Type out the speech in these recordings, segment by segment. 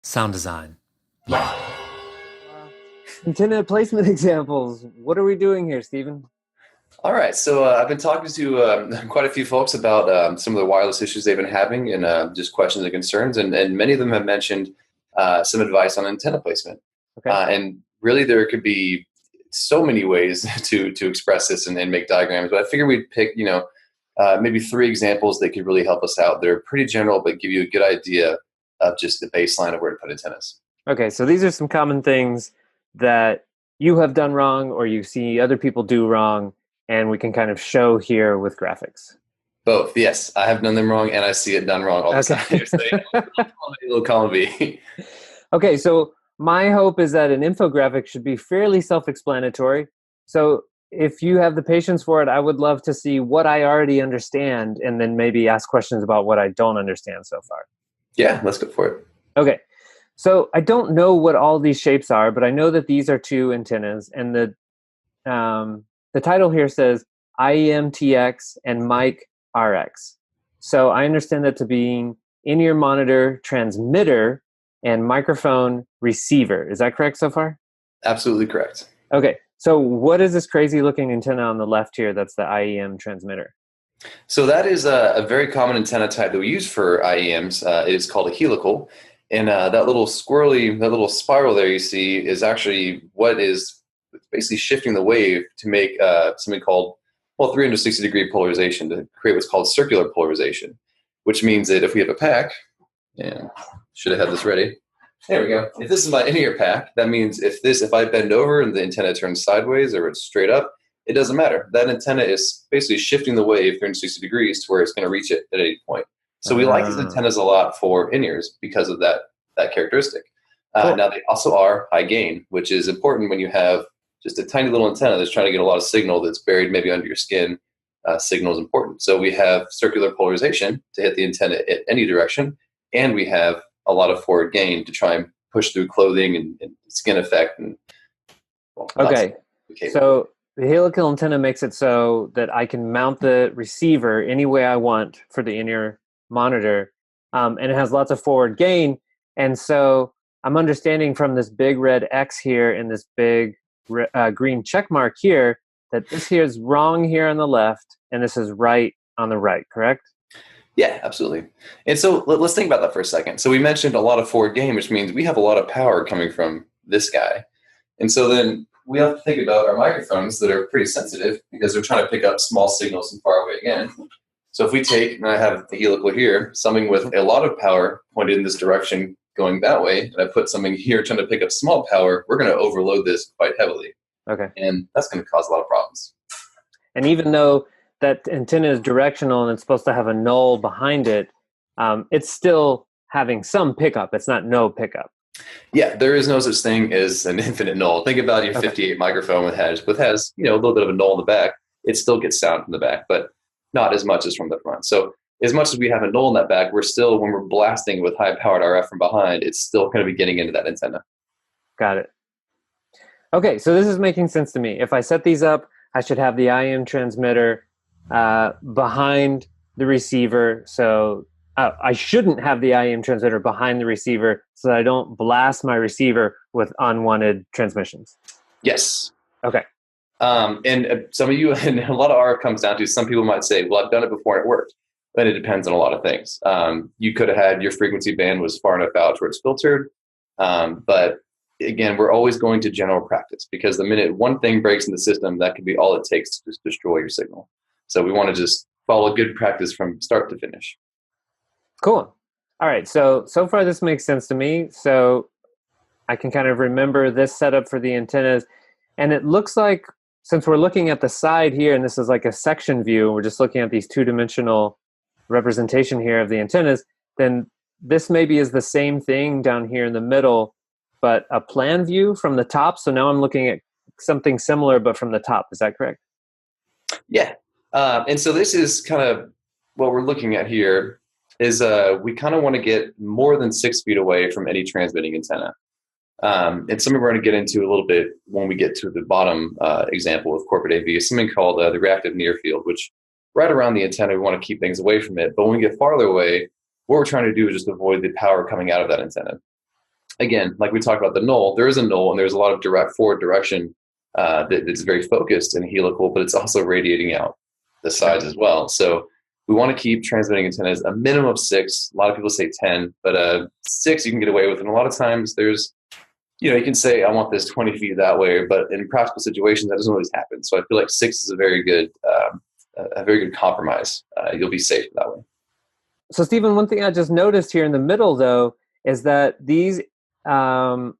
Sound design. Antenna placement examples. What are we doing here, Stephen? All right, so I've been talking to quite a few folks about some of the wireless issues they've been having and just questions and concerns, and many of them have mentioned some advice on antenna placement. Okay. And really, there could be so many ways to express this and make diagrams, but I figured we'd pick, maybe 3 examples that could really help us out. They're pretty general, but give you a good idea of just the baseline of where to put antennas. Okay, so these are some common things that you have done wrong or you see other people do wrong, and we can kind of show here with graphics. Both, yes. I have done them wrong, and I see it done wrong all the Okay. time. Little column B. Okay, so my hope is that an infographic should be fairly self-explanatory. So if you have the patience for it, I would love to see what I already understand and then maybe ask questions about what I don't understand so far. Yeah, let's go for it. Okay, so I don't know what all these shapes are, but I know that these are 2 antennas, and the title here says IEM-TX and mic RX. So I understand that to being in-ear monitor transmitter and microphone receiver. Is that correct so far? Absolutely correct. Okay, so what is this crazy looking antenna on the left here that's the IEM transmitter? So that is a very common antenna type that we use for IEMs. It is called a helical. And that little spiral there you see is actually what is basically shifting the wave to make something called, 360-degree polarization, to create what's called circular polarization, which means that if we have a pack, and should have had this ready. There we go. If this is my in-ear pack, that means if I bend over and the antenna turns sideways or it's straight up, it doesn't matter. That antenna is basically shifting the wave 360 degrees to where it's going to reach it at any point. So we like these antennas a lot for in-ears because of that characteristic. Cool. Now they also are high gain, which is important when you have just a tiny little antenna that's trying to get a lot of signal that's buried maybe under your skin. Signal is important. So we have circular polarization to hit the antenna at any direction, and we have a lot of forward gain to try and push through clothing and skin effect. And okay, so the helical antenna makes it so that I can mount the receiver any way I want for the in-ear monitor, and it has lots of forward gain. And so I'm understanding from this big red X here and this big green check mark here that this here is wrong here on the left and this is right on the right, correct? Yeah, absolutely. And so let's think about that for a second. So we mentioned a lot of forward gain, which means we have a lot of power coming from this guy. And so then we have to think about our microphones that are pretty sensitive because they're trying to pick up small signals from far away again. So if we take, and I have the helical here, something with a lot of power pointed in this direction going that way, and I put something here trying to pick up small power, we're going to overload this quite heavily. Okay. And that's going to cause a lot of problems. And even though that antenna is directional and it's supposed to have a null behind it, it's still having some pickup. It's not no pickup. Yeah, there is no such thing as an infinite null. Think about your 58 microphone with has a little bit of a null in the back. It still gets sound from the back, but not as much as from the front. So as much as we have a null in that back, we're still, when we're blasting with high-powered RF from behind, it's still going to be getting into that antenna. Got it. Okay, so this is making sense to me. If I set these up, I should have the IM transmitter behind the receiver. So I shouldn't have the IM transmitter behind the receiver so that I don't blast my receiver with unwanted transmissions. Yes. Okay. And some of you, and a lot of RF comes down to, some people might say, well, I've done it before and it worked. But it depends on a lot of things. You could have had your frequency band was far enough out where it's filtered. But again, we're always going to general practice because the minute one thing breaks in the system, that could be all it takes to just destroy your signal. So we want to just follow good practice from start to finish. Cool. All right. So far this makes sense to me. So I can kind of remember this setup for the antennas. And it looks like, since we're looking at the side here, and this is like a section view, we're just looking at these 2-dimensional representation here of the antennas, then this maybe is the same thing down here in the middle, but a plan view from the top. So now I'm looking at something similar, but from the top. Is that correct? Yeah. And so this is kind of what we're looking at here is we kind of want to get more than 6 feet away from any transmitting antenna. And something we're going to get into a little bit when we get to the bottom example of corporate AV is something called the reactive NIR field, which right around the antenna, we want to keep things away from it. But when we get farther away, what we're trying to do is just avoid the power coming out of that antenna. again, like we talked about the null, there is a null and there's a lot of direct forward direction that's very focused and helical, but it's also radiating out the sides as well. So we want to keep transmitting antennas a minimum of 6. A lot of people say 10, but 6 you can get away with. And a lot of times there's, you can say, I want this 20 feet that way, but in practical situations, that doesn't always happen. So I feel like 6 is a very good compromise. You'll be safe that way. So Stephen, one thing I just noticed here in the middle, though, is that these these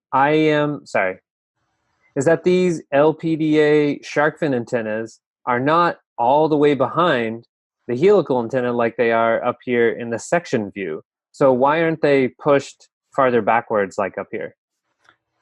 LPDA shark fin antennas are not all the way behind the helical antenna like they are up here in the section view. So why aren't they pushed farther backwards like up here?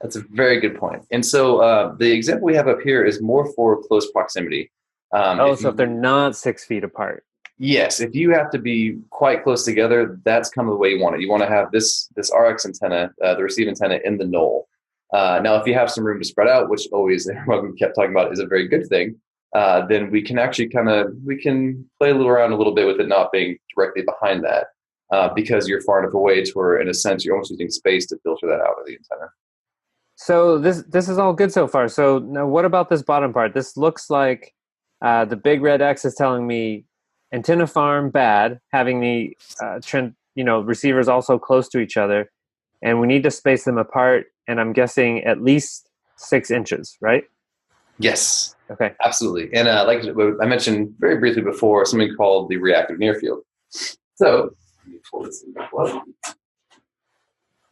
That's a very good point. And so the example we have up here is more for close proximity. If they're not 6 feet apart. Yes, if you have to be quite close together, that's kind of the way you want it. You want to have this RX antenna, the receive antenna, in the null. Now, if you have some room to spread out, which always everyone we kept talking about is a very good thing, then we can actually we can play a little around a little bit with it not being directly behind that, because you're far enough away to where, in a sense, you're almost using space to filter that out of the antenna. So this is all good so far. So now, what about this bottom part? This looks like the big red X is telling me antenna farm bad, having the receivers also close to each other, and we need to space them apart. And I'm guessing at least 6 inches, right? Yes. Okay. Absolutely. And like I mentioned very briefly before, something called the reactive near field. So let me pull this in.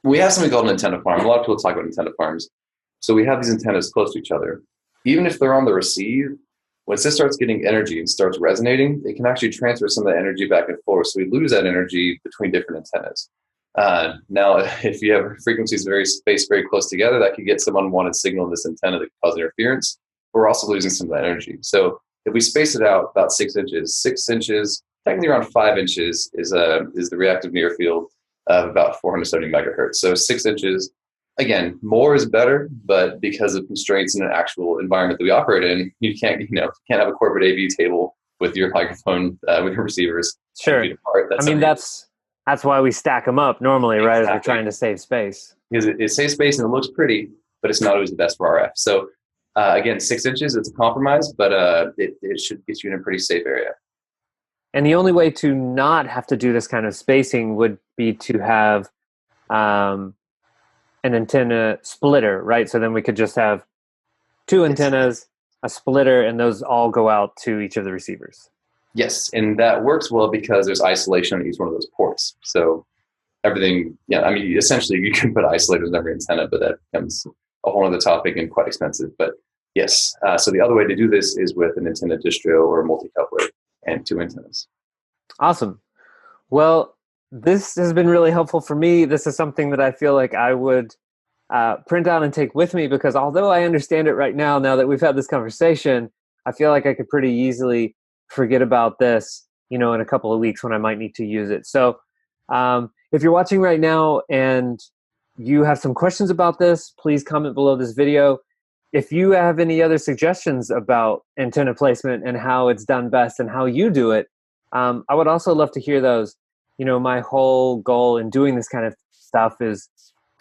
We have something called an antenna farm. A lot of people talk about antenna farms. So we have these antennas close to each other. Even if they're on the receive, once this starts getting energy and starts resonating, it can actually transfer some of that energy back and forth. So we lose that energy between different antennas. Now, if you have frequencies spaced very close together, that could get some unwanted signal in this antenna that could cause interference. But we're also losing some of that energy. So if we space it out about 6 inches, technically around 5 inches is the reactive near field of about 470 megahertz. So 6 inches. Again, more is better, but because of constraints in an actual environment that we operate in, you can't have a corporate AV table with your microphone with your receivers. Sure. That's why we stack them up normally, right? Exactly. As we're trying to save space. Because it saves space and it looks pretty, but it's not always the best for RF. So again, 6 inches, it's a compromise, but it should get you in a pretty safe area. And the only way to not have to do this kind of spacing would be to have an antenna splitter, right? So then we could just have 2 antennas, a splitter, and those all go out to each of the receivers. Yes, and that works well because there's isolation on each one of those ports. So everything, essentially you can put isolators on every antenna, but that becomes a whole other topic and quite expensive. But yes, so the other way to do this is with an antenna distro or a multi-coupler and 2 antennas. Awesome. Well, this has been really helpful for me. This is something that I feel like I would print out and take with me, because although I understand it right now that we've had this conversation, I feel like I could pretty easily forget about this, in a couple of weeks when I might need to use it. So if you're watching right now and you have some questions about this, please comment below this video. If you have any other suggestions about antenna placement and how it's done best and how you do it, I would also love to hear those. My whole goal in doing this kind of stuff is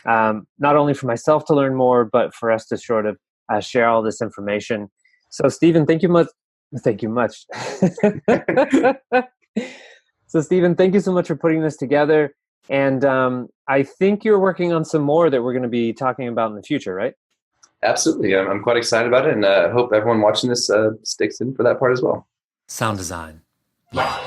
not only for myself to learn more, but for us to sort of share all this information. So Stephen, thank you much. So Stephen, thank you so much for putting this together. And I think you're working on some more that we're going to be talking about in the future, right? Absolutely. I'm quite excited about it, and I hope everyone watching this sticks in for that part as well. Sound design. Yeah.